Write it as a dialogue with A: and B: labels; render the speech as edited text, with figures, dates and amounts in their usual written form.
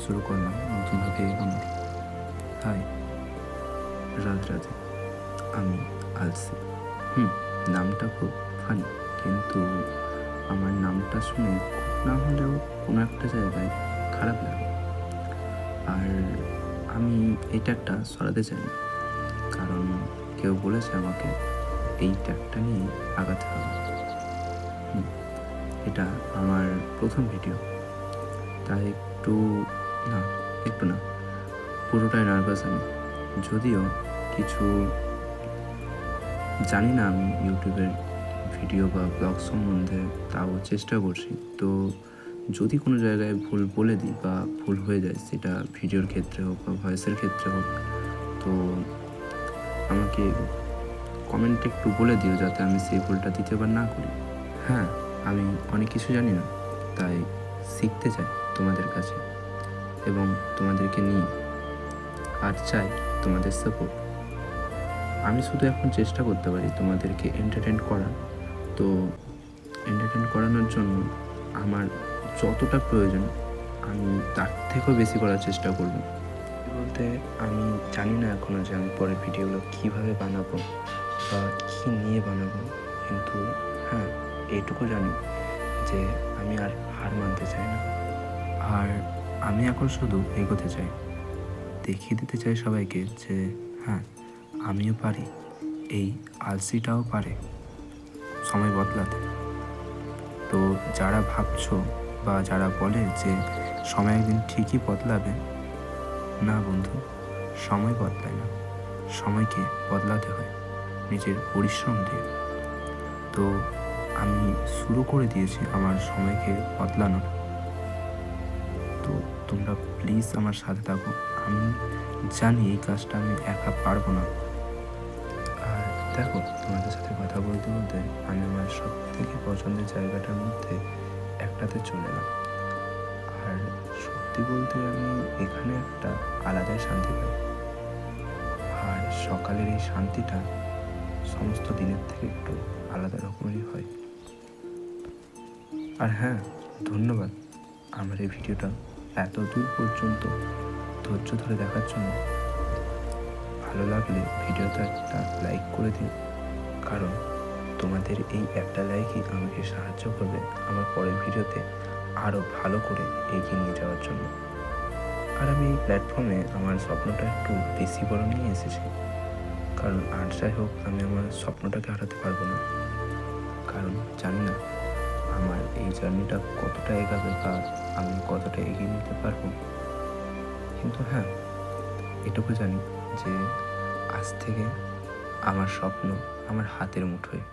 A: শুরু করলাম নতুনভাবে এগোনো। হাই, রাধে রাধে। আমি আলসি। নামটা খুব ফানি, কিন্তু আমার নামটা শুনে না হলেও কোনো একটা জায়গায় খারাপ লাগে। আর আমি এই ট্যাগটা সরাতে চাই না, কারণ কেউ বলেছে আমাকে এই ট্যাগটা নিয়ে আগাতে হবে। এটা আমার প্রথম ভিডিও, তাই একটু না পুরোটাই নার্ভাস আমি। যদিও কিছু জানি না আমি ইউটিউবের ভিডিও বা ব্লগ সম্বন্ধে, তাও চেষ্টা করছি। তো যদি কোনো জায়গায় ভুল বলে দিই বা ভুল হয়ে যায়, সেটা ভিডিওর ক্ষেত্রে হোক বা ভয়েসের ক্ষেত্রে হোক, তো আমাকে কমেন্টে একটু বলে দিও, যাতে আমি সেই ভুলটা দ্বিতীয়বার না করি। হ্যাঁ, আমি অনেক কিছু জানি না, তাই শিখতে চাই তোমাদের কাছে এবং তোমাদেরকে নিয়ে, আর চাই তোমাদের সাপোর্ট। আমি শুধু এখন চেষ্টা করতে পারি তোমাদেরকে এন্টারটেন করার। তো এন্টারটেন করানোর জন্য আমার যতটা প্রয়োজন আমি তার থেকেও বেশি করার চেষ্টা করব। বলতে আমি জানি না এখনও যে আমি পরের ভিডিওগুলো কীভাবে বানাবো বা কী নিয়ে বানাবো, কিন্তু হ্যাঁ, এইটুকু জানি যে আমি আর হার মানতে চাই না। আর আমি এখন শুধু এগোতে চাই, দেখিয়ে দিতে চাই সবাইকে যে হ্যাঁ, আমিও পারি, এই আলসিটাও পারে সময় বদলাতে। তো যারা ভাবছো বা যারা বলে যে সময় একদিন ঠিকই বদলাবে, না বন্ধু, সময় বদলায় না, সময়কে বদলাতে হয় নিজের পরিশ্রম দিয়ে। তো আমি শুরু করে দিয়েছি আমার সময়কে বদলানোর। তো তোমরা প্লিজ আমার সাথে থাকো। আমি জানি এই কাজটা আমি একা পারবো না। আর দেখো, তোমাদের সাথে কথা বলতে বলতে আমি আমার সব থেকে পছন্দের জায়গাটার মধ্যে একটাতে চলে এলাম। আর সত্যি বলতে আমি এখানে একটা আলাদাই শান্তি পাই। আর সকালের এই শান্তিটা সমস্ত দিনের থেকে একটু আলাদা রকমেরই হয়। আর হ্যাঁ, ধন্যবাদ আমার এই ভিডিওটা এত দূর পর্যন্ত ধৈর্য ধরে দেখার জন্য। ভালো লাগলে ভিডিওতে একটা লাইক করে দিন, কারণ তোমাদের এই একটা লাইকই আমাকে সাহায্য করবে আমার পরের ভিডিওতে আরও ভালো করে এগিয়ে নিয়ে যাওয়ার জন্য। আর আমি এই প্ল্যাটফর্মে আমার স্বপ্নটা একটু বেশি বড় নিয়ে এসেছি, কারণ আর যাই হোক, আমি আমার স্বপ্নটাকে হারাতে পারবো না। কারণ জানি না আমার এই জার্নিটা কতটা এগাবে বা আমি কতটা এগিয়ে নিতে পারবো, কিন্তু হ্যাঁ, এটুকু জানি যে আজ থেকে আমার স্বপ্ন আমার হাতের মুঠোয়।